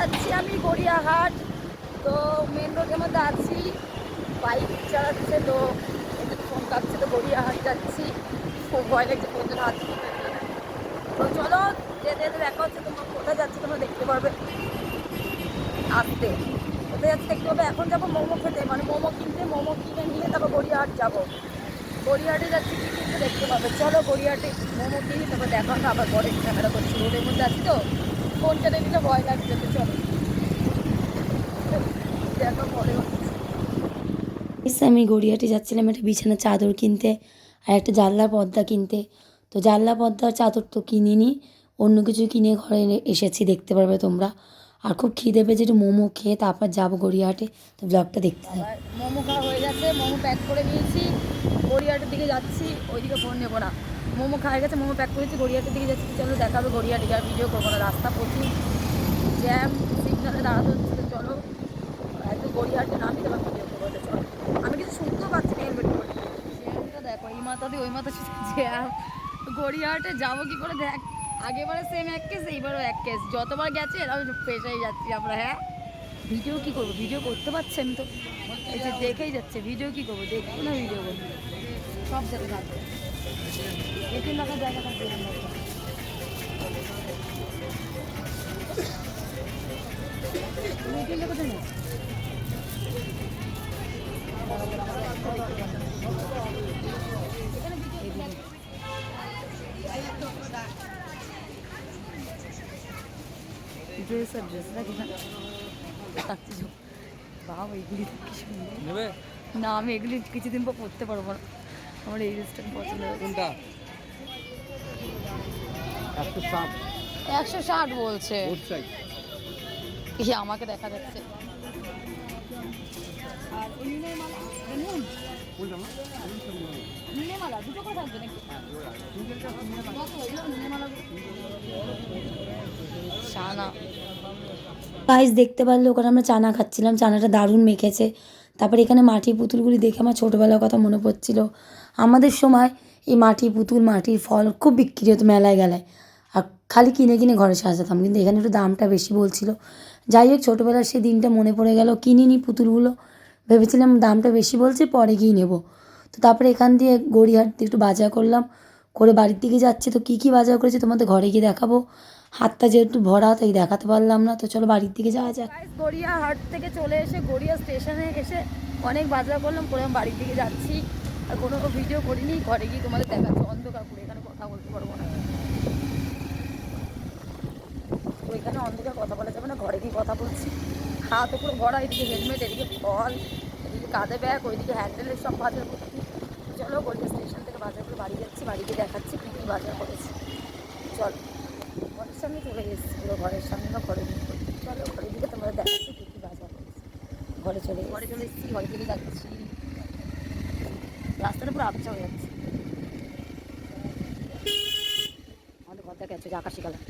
যাচ্ছি আমি গড়িয়াহাট। তো মেন রোডের মধ্যে আছি, বাইক চালাচ্ছে তো ফোন কাটছে, তো গড়িয়াহাট যাচ্ছি। খুব ভয় লাগছে, ফোনটা হাত তো চলো যেতে যেতে দেখা হচ্ছে। তোমার কোথায় যাচ্ছে তোমরা দেখতে পারবে আসতে। কোথায় যাচ্ছে দেখতে পাবে। এখন যাবো মোমো খেতে, মানে মোমো কিনতে, মোমো কিনে নিয়ে তারপর গড়িয়াহাট যাবো। গড়িয়াহাটে যাচ্ছি কি কিনতে দেখতে পাবে। চলো গড়িয়াহাটে মোমো কিনি, তারপর দেখা হবে। আবার পরে ক্যামেরা করছি, রোডের মধ্যে আছি তো ফোনটা দেখলে ভয় লাগছে। তো চলো দেখা পরে হচ্ছে। আমি গড়িয়াহাটে যাচ্ছিলাম একটা বিছানার চাদর কিনতে আর একটা জানলার পর্দা কিনতে। তো জানলা পর্দার চাদর তো কিনিনি, অন্য কিছু কিনে ঘরে এসেছি, দেখতে পারবে তোমরা। আর খুব খিদে পেয়েছে, একটু মোমো খেয়ে তারপর যাবো গড়িয়াহাটে। তো ব্লগটা দেখতে থাকো। আবার মোমো খাওয়া হয়ে গেছে, মোমো প্যাক করে নিয়েছি, গড়িয়াহাটের দিকে যাচ্ছি। ওইদিকে ফোন নেবো না, মোমো খাওয়া গেছে, মোমো প্যাক করেছি, গড়িয়াহাটের দিকে যাচ্ছি। চলো দেখাবে গড়িয়াহাটে, আর ভিডিও করবো না, রাস্তা প্রচুর জ্যাম, সিগনালে দাঁড়াতে হচ্ছে। তো চলো একদম গড়িয়াহাটে নামি, তোমার ভিডিও করবো। তো চলো, আমি কিছু শুনতেও পাচ্ছি না হেলমেট করে। জ্যামটা দেখো, এই মাথা দিয়ে ওই মাথা শুধু জ্যাম। গড়িয়াহাটে যাবো কি করে দেখ। আগেবারে সেম এক কেস, এইবারও এক কেস, যতবার গেছে এরকম পেশাই যাচ্ছি আমরা। হ্যাঁ ভিডিও কি করবো, ভিডিও করতে পারছেন তো, এই যে দেখেই যাচ্ছে। ভিডিও কি করবো, দেখবো না ভিডিও করবো, সব সাথে থাকবে। এখানে রাখার জায়গা থাকবে না। কোথায় নেই? ড্রেস আর ড্রেস রাখি না, বাবা এগুলি কি সুন্দর। না আমি এগুলি কিছুদিন পর পরতে পারবো না, আমার এই ড্রেসটা পছন্দ। কোনটা? 160 বলছে, আমাকে দেখা যাচ্ছে। আর নীলের মালা, নীলের মালা দুটো করে থাকবে নাকি? সানা গাইস দেখতে পারলে ওখানে আমরা চানা খাচ্ছিলাম, চানাটা দারুণ মেখেছে। তারপর এখানে মাটির পুতুলগুলি দেখে আমার ছোটোবেলার কথা মনে পড়ছিল। আমাদের সময় এই মাটির পুতুল, মাটির ফল খুব বিক্রি হতো মেলায় গেলায়, আর খালি কিনে কিনে ঘরে সাজাতাম। কিন্তু এখানে একটু দামটা বেশি বলছিল। যাই হোক, ছোটোবেলার সেই দিনটা মনে পড়ে গেল, কিনিনি পুতুলগুলো, ভেবেছিলাম দামটা বেশি বলছে, পরে গিয়ে নেবো। তো তারপরে এখান দিয়ে গড়িয়াহাট দিয়ে একটু বাজার করলাম, করে বাড়ির দিকে যাচ্ছি। তো কী কী বাজার করেছি তোমাদের ঘরে গিয়ে দেখাবো, হাতটা যেহেতু ভরা তাই দেখাতে পারলাম না। তো চলো বাড়ির দিকে যাওয়া যাক। গড়িয়াহাট থেকে চলে এসে গড়িয়া স্টেশনে এসে অনেক বাজার করলাম, করে আমি বাড়ির দিকে যাচ্ছি। আর কোনো ভিডিও করিনি, ঘরে গিয়ে তোমাদের দেখাচ্ছি। অন্ধকার পুরো, এখানে কথা বলতে পারবো না, তো এখানে অন্ধকার কথা বলা যাবে না, ঘরে গিয়ে কথা বলছি। হাত পুরো ভরা, এদিকে হেলমেট, এদিকে ফল, এদিকে কাঁধে ব্যাগ, ওইদিকে হ্যান্ডেলের সব বাজার করছি। চলো গড়িয়া স্টেশন থেকে বাজার করে বাড়ি যাচ্ছি, বাড়িতে দেখাচ্ছি কী কী বাজার করেছি। চলো ঘরের সামনে চলে এসেছি, পুরো ঘরের সামনে বা ঘরের দিকে। চলো ঘরের দিকে তোমরা দেখাচ্ছি কী কী বাজার করেছি। ঘরে চলে এসেছি, ঘরে দিকে যাচ্ছি। রাস্তাটা পুরো আবছা হয়ে যাচ্ছে, আমাদের ঘর দেখা যাচ্ছে যে আকাশি কালার,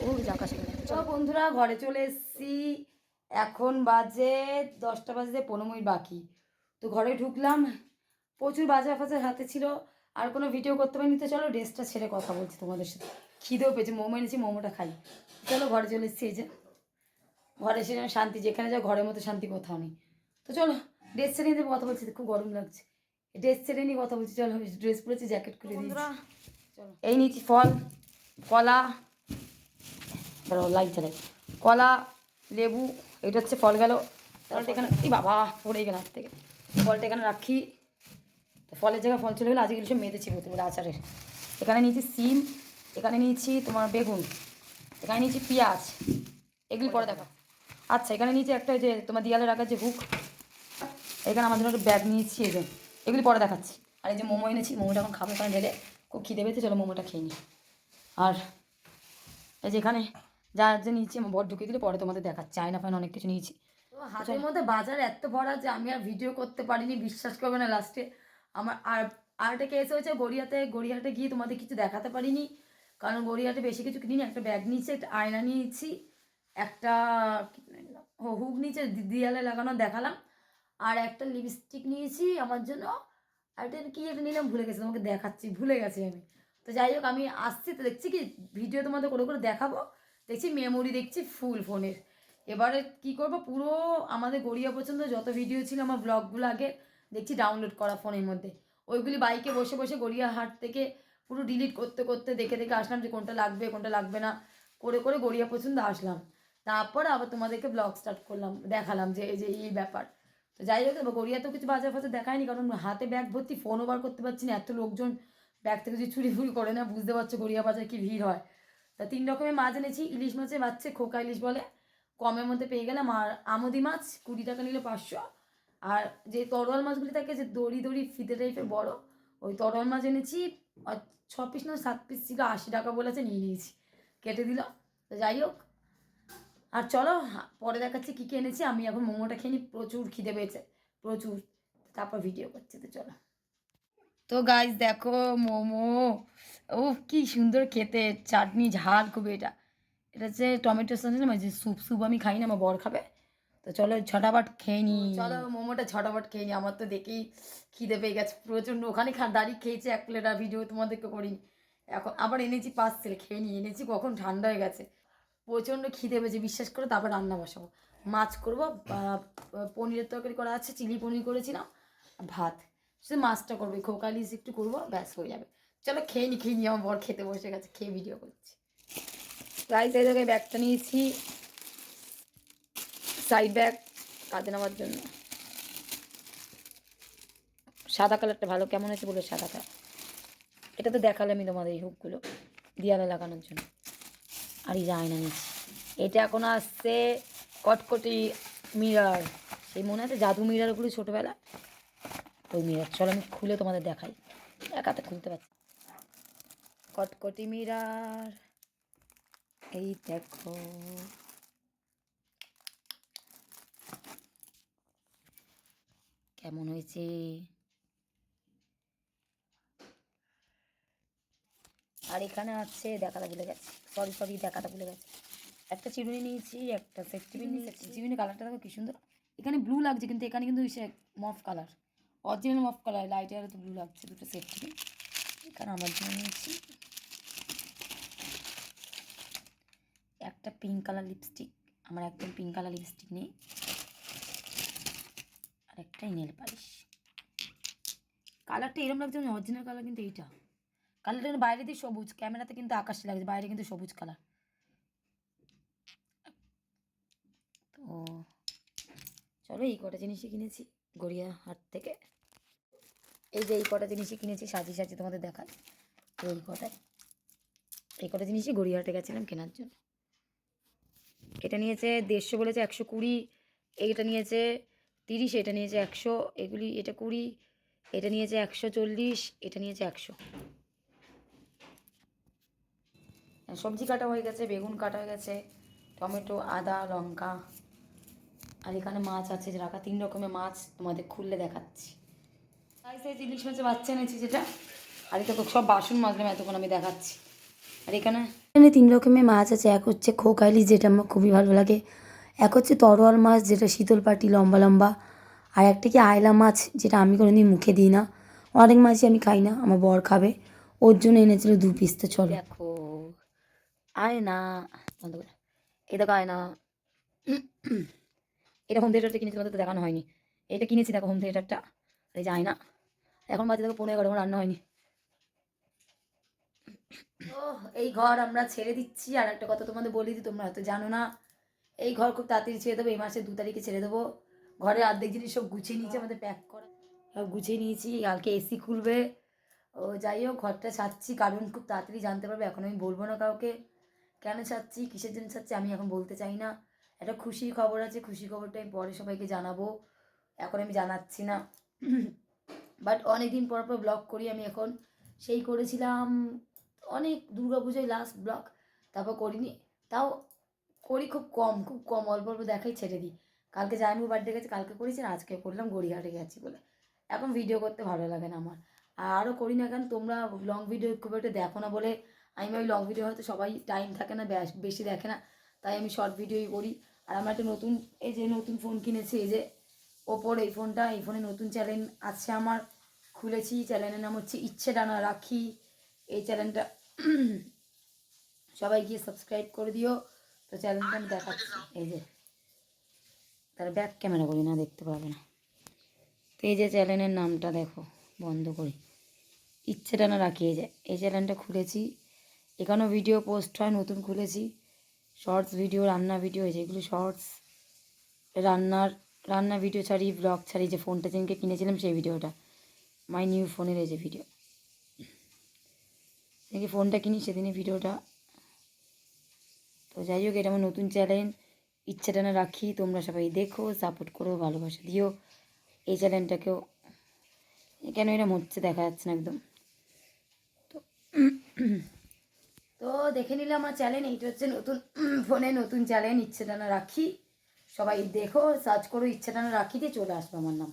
ও যে আকাশি কালার। চলো বন্ধুরা ঘরে চলে এসেছি, এখন বাজে 10টা বাজে 15 মিনিট বাকি। তো ঘরে ঢুকলাম, প্রচুর বাজার ফাজার হাতে ছিল, আর কোনো ভিডিও করতে পারিনি। তো চলো ড্রেসটা ছেড়ে কথা বলছি তোমাদের সাথে। খিদেও পেয়েছে, মোমো এনেছি, মোমোটা খাই। চলো ঘরে চলে এসেছি, এই যে ঘরে এসে যেন শান্তি, যেখানে যাও ঘরের মতো শান্তি কোথাও নেই। তো চলো ড্রেস ছেড়ে নিয়ে কথা বলছি, খুব গরম লাগছে, ড্রেস ছেড়ে নিয়ে কথা বলছি। চলো ড্রেস পরেছি, জ্যাকেট করে দিয়েছি। চলো এই নিচ্ছি ফল, কলা, ধরো লাইট জ্বালাই, কলা, লেবু, এটা হচ্ছে ফল গেল। ফলটা এখানে, এই বাবা পড়েই গেল হাত থেকে, ফলটা এখানে রাখি। তো ফলের জায়গায় ফল চলে গেলো, আজকে কিছু মেঁধেছি প্রতিবার আচারের। এখানে নিয়েছি সিম, এখানে নিয়েছি তোমার বেগুন, এখানে নিয়েছি পেঁয়াজ, এগুলি পরে দেখা। আচ্ছা এখানে নিয়েছি একটা যে তোমার দিয়ালে রাখার যে হুক, এখানে আমার জন্য একটা ব্যাগ নিয়েছি, এই যে এগুলি পরে দেখাচ্ছি। আর এই যে মোমো এনেছি, মোমোটা এখন খাবো, এখানে ঢেলে খুব খিদে পেয়েছে, চলো মোমোটা খেয়ে নিই। আর এই যে এখানে যা যা নিয়েছি আমার বর ঢুকিয়ে দিলে পরে তোমাদের দেখাচ্ছি, আয়না ফায়না অনেক কিছু নিয়েছি। তো হাতের মধ্যে বাজার এত ভরা যে আমি আর ভিডিও করতে পারিনি, বিশ্বাস করবে না। লাস্টে আমার আরেকটা কেস হয়েছে গড়িয়াহাটে গিয়ে তোমাদের কিছু দেখাতে পারিনি, কারণ গড়িয়াহাটে বেশি কিছু কিনিনি। একটা ব্যাগ নিয়েছি, একটা আয়না নিয়েছি, একটা হুক নিচে দিয়ালে লাগানো দেখালাম, আর একটা লিপস্টিক নিয়েছি আমার জন্য, আর এটা কি একটা নিলাম ভুলে গেছি, তোমাকে দেখাচ্ছি, ভুলে গেছি আমি। তো যাই হোক আমি আসছি, তো দেখছি কি ভিডিও তোমাদের করে করে দেখাবো, দেখছি মেমোরি দেখছি ফুল ফোনের। এবারে কি করব, পুরো আমাদের গড়িয়া পর্যন্ত যত ভিডিও ছিল আমার ব্লগগুলো আগে দেখছি ডাউনলোড করা ফোনের মধ্যে, ওইগুলি বাইকে বসে বসে গড়িয়াহাট থেকে পুরো ডিলিট করতে করতে দেখে দেখে আসলাম যে কোনটা লাগবে কোনটা লাগবে না, করে করে গড়িয়া পর্যন্ত আসলাম। তারপর আবার তোমাদেরকে ব্লগ স্টার্ট করলাম, দেখালাম যে এই যে এই ব্যাপার। তো যাই হোক, এবার গড়িয়াতেও কিছু বাজার ফাজার দেখায়নি, কারণ হাতে ব্যাগ ভর্তি, ফোনও বার করতে পারছি না, এত লোকজন ব্যাগ থেকে যদি চুরি ফুরি করে না, বুঝতে পারছো গড়িয়া বাজার কি ভিড় হয়। তা 3 রকমের মাছ এনেছি, ইলিশ মাছের বাচ্চা খোকা ইলিশ বলে, কমের মধ্যে পেয়ে গেলাম। আর আমুদি মাছ 20 টাকা নিল 500। আর যে তরোয়াল মাছগুলি থাকে যে দড়ি দড়ি ফিতে টাইপের বড়, ওই তরোয়াল মাছ এনেছি। আর 6 পিস না 7 পিস ছিল, 80 টাকা বলেছে, নিয়ে নিয়েছি, কেটে দিল। তো যাই হোক, আর চলো পরে দেখাচ্ছি কী কী এনেছি। আমি এখন মোমোটা খেয়ে নিই, প্রচুর খিদে পেয়েছে, প্রচুর। তারপর ভিডিও করছি, তো চলো। তো গাইস দেখো মোমো, ও কি সুন্দর খেতে, চাটনি ঝাল খুব। এটা এটা হচ্ছে টমেটো সস না, যে স্যুপ স্যুপ আমি খাই না, আমার বর খাবে। তো চলো ঝটাপট খেয়ে নি, চলো মোমোটা ঝটাপট খেয়ে নি। আমার তো দেখেই খিদে পেয়ে গেছে প্রচণ্ড, ওখানে দাঁড়িয়ে খেয়েছি 1 প্লেট, আর ভিডিও তোমাদেরকে করিনি। এখন আবার এনেছি পার্সেল, খেয়ে নিই, এনেছি কখন ঠান্ডা হয়ে গেছে, প্রচণ্ড খিদে পেয়েছে বিশ্বাস করে। তারপর রান্না বসাবো, মাছ করবো, পনিরের তরকারি করা আছে, চিলি পনির করেছিলাম, ভাত, সে মাছটা করবো, খোকা ইলিশ একটু করবো, ব্যাস হয়ে যাবে। চলো খেয়ে নি, আমার বর খেতে বসে গেছে, খেয়ে ভিডিও করছি। রাইস এই জায়গায় ব্যাগটা নিয়েছি, সাইড ব্যাগ কাঁধে নেওয়ার জন্য, সাদা কালারটা ভালো, কেমন হয়েছে বলে সাদা কালার। এটা তো দেখালে আমি তোমাদের, এই হুকগুলো দেয়ালে লাগানোর জন্য। আর এই যে আয়না নিয়েছি, এটা এখন আসছে কটকটি মিরার, সেই মনে আছে জাদু মিরারগুলো ছোটোবেলা, ওই মিরার। চলো আমি খুলে তোমাদের দেখাই, একাতে খুলতে পারছি। কটকটি মিরার, এই দেখো, কেমন হয়েছে। আর এখানে আছে, দেখাটা ভুলে গেছে, সরি দেখাটা ভুলে গেছে, একটা চিরুনি নিয়েছি, একটা সেট টিভি নিয়েছি। চিরুনি কালারটা দেখো কি সুন্দর, এখানে ব্লু লাগছে কিন্তু এখানে কিন্তু মফ কালার, অরিজিনাল মফ কালার, লাইটে আরও তো ব্লু লাগছে। দুটো সেট টিভি এখানে আমার জন্য নিয়েছি, একটা পিঙ্ক কালার লিপস্টিক, আমার একদম পিঙ্ক কালার লিপস্টিক নেই, আর একটা নেল পালিশ। কালারটা এরকম লাগছে, অরিজিনাল কালার কিন্তু এইটা, কালারটা কিন্তু বাইরে দিয়ে সবুজ, ক্যামেরাতে কিন্তু আকাশে লাগছে, বাইরে কিন্তু সবুজ কালার। তো চলো এই কটা জিনিসই কিনেছি গড়িয়াহাট থেকে, এই যে এই কটা জিনিসই কিনেছি, সাজিয়ে সাজিয়ে তোমাদের দেখায়। এই কটা জিনিসই গড়িয়াহাটে গেছিলাম কেনার জন্য। এটা নিয়েছে 150 বলেছে, 120, এইটা নিয়েছে 30, এটা নিয়েছে 100, এগুলি এটা 20, এটা নিয়েছে 140, এটা নিয়েছে 100। সবজি কাটা হয়ে গেছে, বেগুন কাটা হয়ে গেছে, টমেটো, আদা, লঙ্কা, আর এখানে মাছ আছে যে রাখা, 3 রকমের মাছ, তোমাদের খুললে দেখাচ্ছি। সাইজ ইলিশ মাছের বাচ্চা এনেছি যেটা, আর এটা সব বাসন মাজলাম এতক্ষণ, আমি দেখাচ্ছি। আর এখানে 3 রকমের মাছ আছে, এক হচ্ছে খোকা ইলিশ, যেটা আমার খুবই ভালো লাগে, এক হচ্ছে তরোয়াল মাছ, যেটা শীতল পাটি লম্বা লম্বা, আর একটা কি আয়লা মাছ, যেটা আমি কোনোদিন মুখে দিই না, অনেক মাছই আমি খাই না, আমার বর খাবে, ওর জন্য এনেছিল 2 পিস। তো চলো দেখো আয়না, বন্ধ করে, এই দেখো আয়না, এটা হোম থিয়েটারটা কিনেছি, তোমাদের তো দেখানো হয়নি, এটা কিনেছি দেখো হোম থিয়েটারটা। এই যে আয়না, এখন বাজে দেখো 11:15, রান্না হয়নি। ও এই ঘর আমরা ছেড়ে দিচ্ছি। আর একটা কথা তোমাদের বলে দিই, তোমরা হয়তো জানো না, এই ঘর খুব তাড়াতাড়ি ছেড়ে দেবো, এই মাসের 2 তারিখে ছেড়ে দেবো। ঘরের অর্ধেক জিনিস সব গুছিয়ে নিয়েছি, আমাদের প্যাক করা সব গুছিয়ে নিয়েছি, কালকে এসি খুলবে। ও যাই হোক, ঘরটা ছাড়ছি, কারণ খুব তাড়াতাড়ি জানতে পারবে, এখন আমি বলবো না কাউকে কেন ছাড়ছি, কিসের জন্য ছাড়ছি, আমি এখন বলতে চাই না। একটা খুশির খবর আছে, খুশি খবরটা আমি পরে সবাইকে জানাবো, এখন আমি জানাচ্ছি না। বাট অনেক দিন পর পর ব্লগ করি আমি এখন, সেই করেছিলাম অনেক দুর্গাপুজোয় লাস্ট ব্লগ, তারপর করিনি, তাও করি খুব কম, খুব কম, অল্প অল্প দেখাই ছেড়ে দিই। কালকে জামাইবাবুর বার্থডে গেছে, কালকে করেছি, আর আজকে করলাম গড়িয়াহাটে গেছি বলে। এখন ভিডিও করতে ভালো লাগে না আমার, আরও করি না, কারণ তোমরা লং ভিডিও খুব একটা দেখো না বলে। আমি ওই লং ভিডিও হয়তো সবাই টাইম থাকে না, বেশি দেখে না, তাই আমি শর্ট ভিডিওই করি। আর আমার একটা নতুন, এই যে নতুন ফোন কিনেছি, এই যে ওপোর এই ফোনটা, এই ফোনে নতুন চ্যানেল আছে আমার, খুলেছি, চ্যানেলের নাম হচ্ছে ইচ্ছে ডানা রাখি। এই চ্যানেলটা সবাই গিয়ে সাবস্ক্রাইব করে দিও। তো চ্যানেলটা আমি দেখাচ্ছি, এই যে তার ব্যাক ক্যামেরা করি না, দেখতে পাবে না। তো এই যে চ্যানেলের নামটা দেখো, বন্ধ করি, ইচ্ছেটা না রাখি। এই চ্যানেলটা খুলেছি, এখানেও ভিডিও পোস্ট হয়, নতুন খুলেছি শর্টস ভিডিও, রান্না ভিডিও, যেগুলো শর্টস রান্না ভিডিও ছাড়ি, ব্লগ ছাড়ি। যে ফোনটা যেদিনকে কিনেছিলাম সেই ভিডিওটা, মাই নিউ ফোনের এই যে ভিডিও, যেদিনকে ফোনটা কিনি সেদিনই ভিডিওটা। তো যাই হোক, এটা আমার নতুন চ্যানেল, ইচ্ছেটা না রাখি। তোমরা সবাই দেখো, সাপোর্ট করো, ভালোবাসা দিও এই চ্যানেলটাকেও। কেন এরকম হচ্ছে দেখা যাচ্ছে না একদম। তো তো দেখে নিলে আমার চ্যানেল, এইটা হচ্ছে নতুন ফোনে নতুন চ্যানেল, ইচ্ছেটা না রাখি। সবাই দেখো, সার্চ করো ইচ্ছেটা না রাখি দিয়ে চলে আসবে আমার নাম।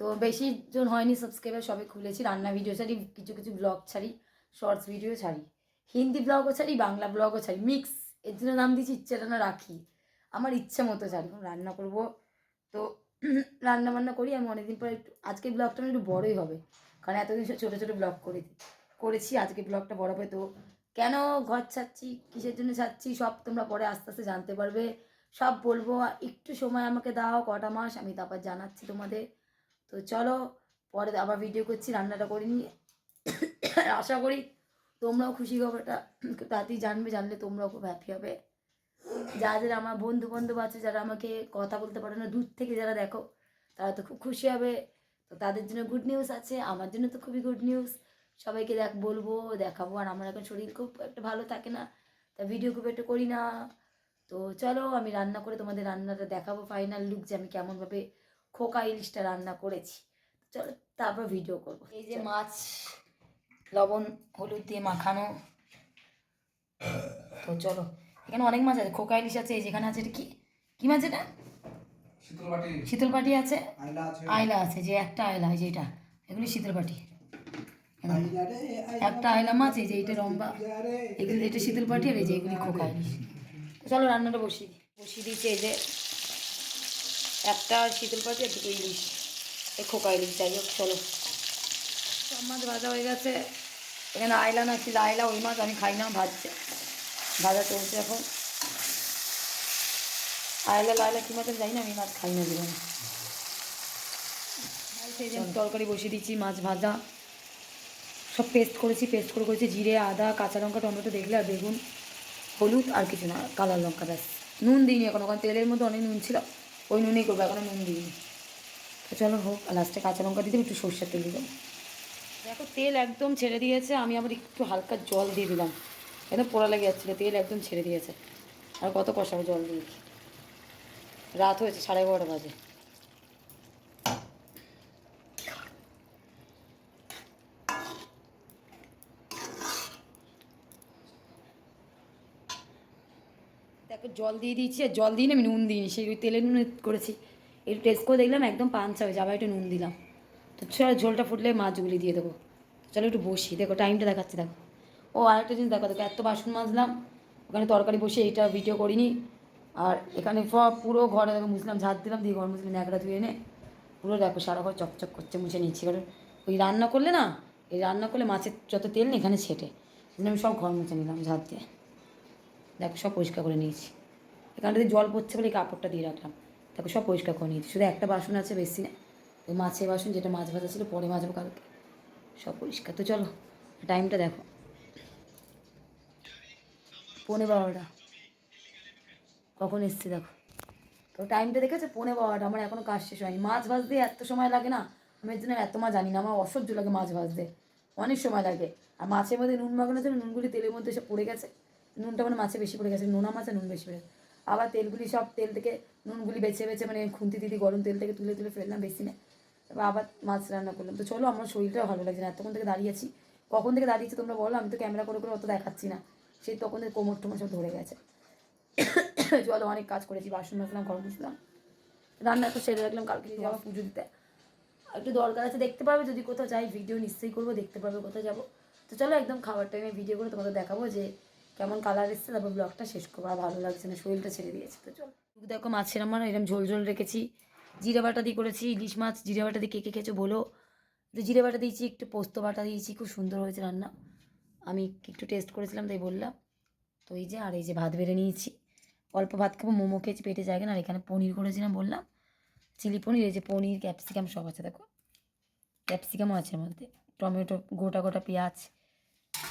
তো বেশি জন হয়নি সাবস্ক্রাইবার, সবে খুলেছি। রান্না ভিডিও ছাড়ি, কিছু কিছু ব্লগ ছাড়ি, শর্টস ভিডিও ছাড়ি, হিন্দি ব্লগও ছাড়ি, বাংলা ব্লগও ছাড়ি, মিক্স। এর জন্য নাম দিয়েছি ইচ্ছেটা না রাখি। আমার ইচ্ছে মতো ছাড়ি, রান্না করব তো রান্না বান্না করি। আমি অনেকদিন পরে একটু, আজকের ব্লগটা আমার একটু বড়োই হবে, কারণ এতদিন ছোটো ছোটো ব্লগ করেছি। আজকে ব্লগটা বড় হবে। তো কেন ঘর ছাড়ছি, কিসের জন্য ছাড়ছি, সব তোমরা পরে আস্তে আস্তে জানতে পারবে, সব বলবো। একটু সময় আমাকে দাও, কটা মাস, আমি তারপর জানাচ্ছি তোমাদের। তো চলো, পরে আবার ভিডিও করছি, রান্নাটা করে নিয়ে। আশা করি তোমরাও খুশি হবে, এটা তাড়াতাড়ি জানবে, জানলে তোমরাও খুব হ্যাপি হবে। যাদের আমার বন্ধু বান্ধব আছে, যারা আমাকে কথা বলতে পারে না, দূর থেকে যারা দেখো, তারা তো খুব খুশি হবে। তো তাদের জন্য গুড নিউজ আছে, আমার জন্য তো খুবই গুড নিউজ। সবাইকে বলবো, দেখাবো। আর আমার এখন শরীর খুব একটা ভালো থাকে না, তা ভিডিও খুব একটা করি না। তো চলো, আমি রান্না করে তোমাদের রান্নাটা দেখাবো, ফাইনাল লুক, যে আমি কেমনভাবে খোকা ইলিশটা রান্না করেছি। চলো, তারপর ভিডিও করবো। এই যে মাছ লবণ হলুদ দিয়ে মাখানো। তো চলো, এখানে অনেক মাছ আছে, খোকা ইলিশ আছে, এই যেখানে আছে, এটা কি কি মাছ এটা? শীতলপাটি আছে, আয়লা আছে, যে একটা আয়লা, এই যে এটা, এগুলি শীতলপাটি। একটা আয়লা মাছ, এই যে এইটা রম্বা, এগুলি, এটা শীতলপাটি, আর এই যে এগুলি খোকা ইলিশ। চলো রান্নাটা বসিয়ে দিয়েছি। এই যে একটা শীতলপাটি আর দুটো ইলিশ, এই খোকা ইলিশ। যাই হোক, চলো, সব মাছ ভাজা হয়ে গেছে। এখানে আয়লা না ছিল, আয়লা ওই মাছ আমি খাই না, ভাজা চলছে এখন। আয়লা কী মাছ যাই না, আমি মাছ খাই না জীবনে। সেই জন্য তরকারি বসিয়ে দিচ্ছি, মাছ ভাজা সব পেস্ট করেছি, জিরে, আদা, কাঁচা লঙ্কা, টমেটো দেখলে, আর বেগুন, হলুদ, আর কিছু না, কালার লঙ্কা, ব্যাস। নুন দিইনি এখনো, কারণ তেলের মধ্যে অনেক নুন ছিল, ওই নুনেই করবো, এখনো নুন দিইনি। তো চলো হোক, আর লাস্টে কাঁচা লঙ্কা দিয়ে দেবো, একটু সর্ষের তেল দিয়ে দেবো। দেখো তেল একদম ছেড়ে দিয়েছে, আমি আবার একটু হালকা জল দিয়ে দিলাম, একদম পোড়া লেগে যাচ্ছিলো, তেল একদম ছেড়ে দিয়েছে। আর কত কষাবে জল দিয়ে, রাত হয়েছে, 11:30 বাজে। দেখো জল দিয়ে দিয়েছি, আর জল দিয়ে আমি নুন দিইনি, সেই ওই তেলের নুনে করেছি। একটু টেস্ট করে দেখলাম একদম পাঞ্চা হয়েছে, আবার একটু নুন দিলাম। তো চলো, ঝোলটা ফুটলে মাছগুলি দিয়ে দেবো। চলো একটু বসি, দেখো টাইমটা দেখাচ্ছি, দেখো। ও আরেকটা জিনিস দেখো, এত বাসন মাজলাম, ওখানে তরকারি বসে, এইটা ভিডিও করিনি। আর এখানে পুরো ঘরে দেখো মুছলাম, ঝাঁট দিলাম, দিয়ে ঘর মুছলাম, ন্যাকড়া ধুয়ে এনে পুরো দেখো সারা ঘর চকচক করছে, মুছে নিচ্ছি। কারণ ওই রান্না করলে না, এই রান্না করলে মাছের যত তেল না এখানে ছেটে, সেজন্য আমি সব ঘর মুছে নিলাম ঝাঁট দিয়ে। দেখো সব পরিষ্কার করে নিয়েছি। এখানটাতে জল পড়ছে বলে এই কাপড়টা দিয়ে রাখলাম। দেখো সব পরিষ্কার করে নিয়েছি, শুধু একটা বাসন আছে, বেশি না, ওই মাছের বাসন, যেটা মাছ ভাজা ছিল, পরে মাজবো কালকে। সব পরিষ্কার। তো চলো, টাইমটা দেখো, 11:15। কখন এসছি দেখো, তো টাইমটা দেখেছে, 11:15। আমার এখনও কাজ শেষ হয়নি। মাছ ভাজতে এত সময় লাগে না, আমি এর জন্য এত মাছ জানি না, আমার অসহ্য লাগে মাছ ভাজতে, অনেক সময় লাগে। আর মাছের মধ্যে নুন মাখানোর জন্য নুনগুলি তেলের মধ্যে সব পড়ে গেছে, নুনটা মানে মাছে বেশি পড়ে গেছে, নোনা মাছে নুন বেশি পড়ে গেছে। আবার তেলগুলি সব তেল থেকে নুনগুলি বেছে বেছে, মানে খুন্তি দিদি গরম তেল থেকে তুলে তুলে ফেললাম, বেশি না। তারপর আবার মাছ রান্না করলাম। তো চলো, আমার শরীরটাও ভালো লাগছে না, এতক্ষণ থেকে দাঁড়িয়ে আছি। কখন থেকে দাঁড়িয়েছি তোমরা বলো, আমি তো ক্যামেরা করে করে অত দেখাচ্ছি না, সেই তখন থেকে কোমর টোমর সব ধরে গেছে। চলো, অনেক কাজ করেছি, বাসন মাজলাম, ঘর মুছলাম, রান্না তো সেরে রাখলাম, কালকে যাওয়া পুজো দিতে। একটু দরকার আছে, দেখতে পারবে যদি কোথাও যাই, ভিডিও নিশ্চয়ই করবো, দেখতে পারবে কোথাও যাবো। তো চলো, একদম খাবার টাইমে ভিডিও করে তোমাদের দেখাবো যে কেমন কালার এসছে, তারপর ব্লগটা শেষ করবো। আর ভালো লাগছে না, শরীরটা ছেড়ে দিয়েছে। তো চলো, দেখো মাছের আমার এরকম ঝোল ঝোল রেখেছি, জিরে বাটা দিয়ে করেছি ইলিশ মাছ, জিরে বাটা দিয়ে কে কে খেয়েছো বলো। তো জিরে বাটা দিয়েছি, একটু পোস্ত বাটা দিয়েছি, খুব সুন্দর হয়েছে রান্না, আমি একটু টেস্ট করেছিলাম তাই বললাম। তো এই যে, আর এই যে ভাত বেড়ে নিয়েছি, অল্প ভাত খাবো, মোমো খেয়েছি, পেটে জায়গা না। আর এখানে পনির করেছিলাম বললাম, চিলি পনির, এই যে পনির, ক্যাপসিকাম সব আছে, দেখো ক্যাপসিকামও আছে এর মধ্যে, টমেটো, গোটা গোটা পেঁয়াজ।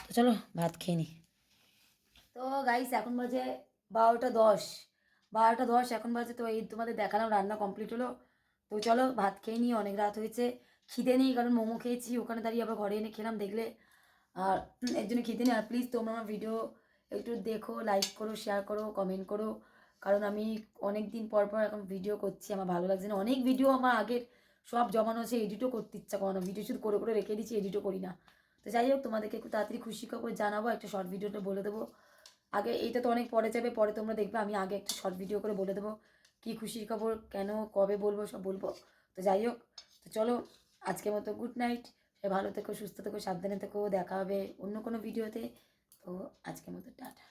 তো চলো ভাত খেয়ে নিই। তো গাইস এখন বাজে 12টা 10, 12টা 10 এখন বাজে। তো এই তোমাদের দেখালাম রান্না কমপ্লিট হলো। তো চলো ভাত খেয়ে নিই, অনেক রাত হয়েছে। খিদে নেই কারণ মোমো খেয়েছি, ওখানে দাঁড়িয়ে আবার ঘরে এনে খেলাম দেখলে। আর এর জন্য খিদে নেই। আর প্লিজ তোমরা আমার ভিডিও একটু দেখো, লাইক করো, শেয়ার করো, কমেন্ট করো। কারণ আমি অনেক দিন পর পর এখন ভিডিও করছি, আমার ভালো লাগছে না। অনেক ভিডিও আমার আগের সব জমানো আছে, এডিটও করতে ইচ্ছা করে না, ভিডিও শুধু করে করে রেখে দিচ্ছি, এডিটও করি না। তো যাই হোক, তোমাদেরকে একটু তাড়াতাড়ি খুশি খবর জানাবো, একটা শর্ট ভিডিওটা বলে দেবো। আগে এইটা তো অনেক পরে যাবে, পরে তোমরা দেখবে, আমি আগে একটা শর্ট ভিডিও করে বলে দেবো কী খুশির খবর, কেন, কবে বলবো, সব বলবো। তো যাই হোক, তো চলো আজকের মতো গুড নাইট। ভালো থেকো, সুস্থ থেকো, সাবধানে থেকো, দেখা হবে অন্য কোনো ভিডিওতে। তো আজকের মতো টাটা।